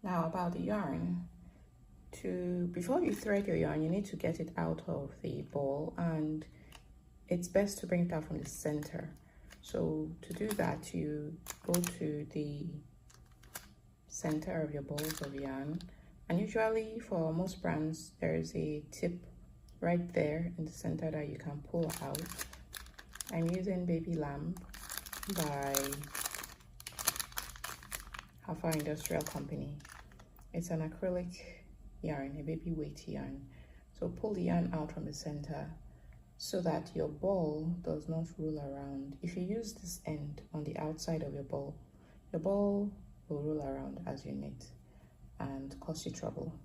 Now about the yarn. Before you thread your yarn, you need to get it out of the ball, and it's best to bring it out from the center. So to do that, you go to the center of your balls of yarn, and usually for most brands there is a tip right there in the center that you can pull out. I'm using Baby Lamb by Hafa Industrial Company. It's an acrylic yarn, a baby weight yarn. So pull the yarn out from the center so that your ball does not roll around. If you use this end on the outside of your ball will roll around as you knit and cause you trouble.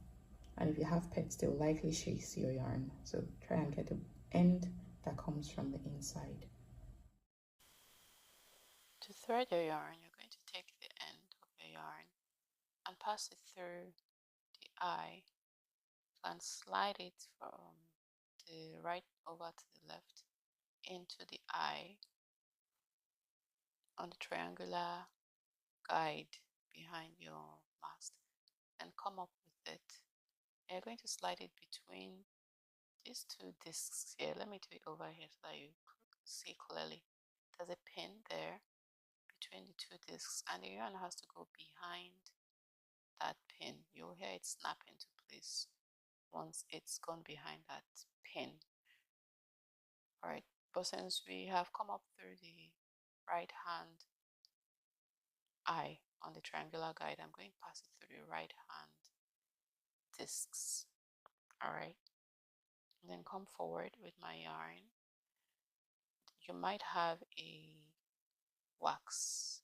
And if you have pets, they'll likely chase your yarn. So try and get the end that comes from the inside. To thread your yarn, you're going to take the end of your yarn and pass it through the eye and slide it from the right over to the left into the eye on the triangular guide behind your mast, and come up with it. And you're going to slide it between these two discs here. Let me do it over here so that you see clearly. There's a pin there between the two discs, and the yarn has to go behind that pin. You'll hear it snap into place once it's gone behind that pin. Alright, but since we have come up through the right hand eye on the triangular guide, I'm going to pass it through the right hand discs. Alright, and then come forward with my yarn. You might have a wax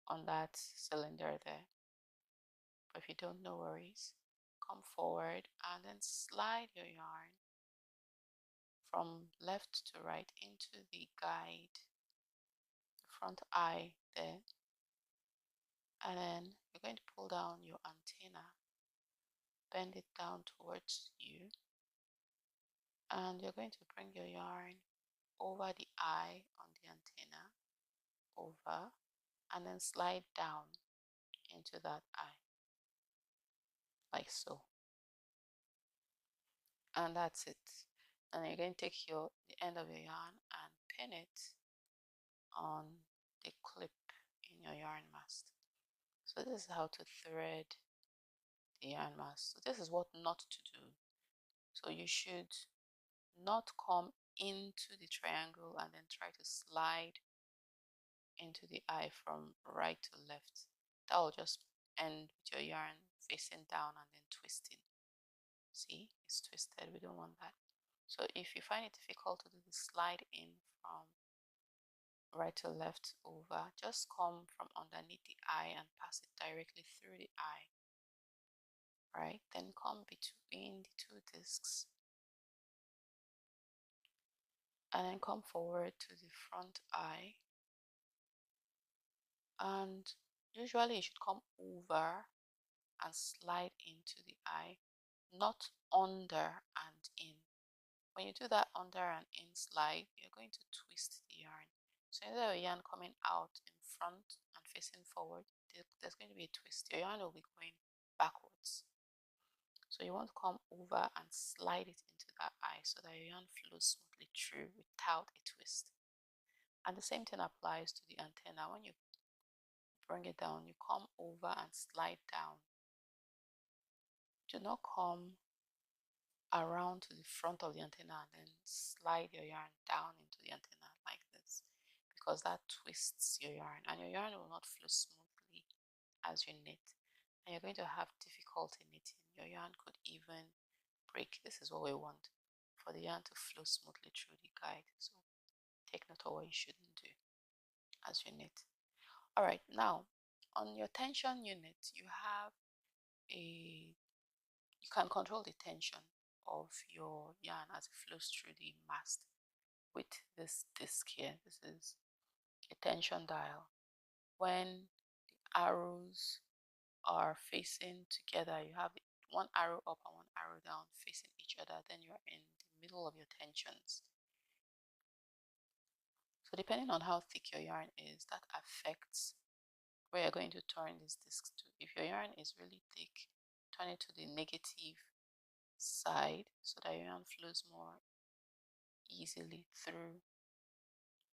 on that cylinder there, but if you don't, no worries. Come forward and then slide your yarn from left to right into the guide, the front eye there, and then you're going to pull down your antenna, bend it down towards you, and you're going to bring your yarn over the eye on the antenna, over, and then slide down into that eye, like so. And that's it. And you're going to take the end of your yarn and pin it on the clip in your yarn mast. So this is how to thread the yarn mast. So this is what not to do. So you should not come into the triangle and then try to slide into the eye from right to left. That will just end with your yarn facing down and then twisting. See, it's twisted. We don't want that. So if you find it difficult to do the slide in from right to left over, just come from underneath the eye and pass it directly through the eye. Right, then come between the two discs and then come forward to the front eye, and usually you should come over and slide into the eye, not under and in. When you do that under and in slide, you're going to twist the yarn. So instead of yarn coming out in front and facing forward, there's going to be a twist. Your yarn will be going backwards. So you want to come over and slide it into that eye so that your yarn flows smoothly through without a twist. And the same thing applies to the antenna. When you bring it down, you come over and slide down. Do not come around to the front of the antenna and then slide your yarn down into the antenna like this, because that twists your yarn and your yarn will not flow smoothly as you knit, and you're going to have difficulty knitting. Your yarn could even break. This is what we want, for the yarn to flow smoothly through the guide. So take note of what you shouldn't do as you knit. All right, now on your tension unit, you can control the tension of your yarn as it flows through the mast with this disc here. This is a tension dial. When the arrows are facing together, you have one arrow up and one arrow down facing each other, then you're in the middle of your tensions. So depending on how thick your yarn is, that affects where you're going to turn these discs to. If your yarn is really thick, turn it to the negative side so that your yarn flows more easily through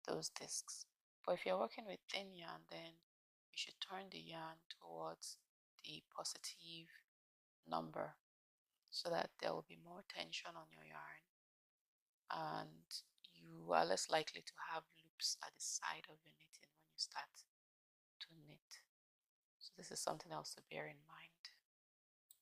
those discs. But if you're working with thin yarn, then you should turn the yarn towards the positive number so that there will be more tension on your yarn and you are less likely to have loops at the side of your knitting when you start to knit. So this is something else to bear in mind.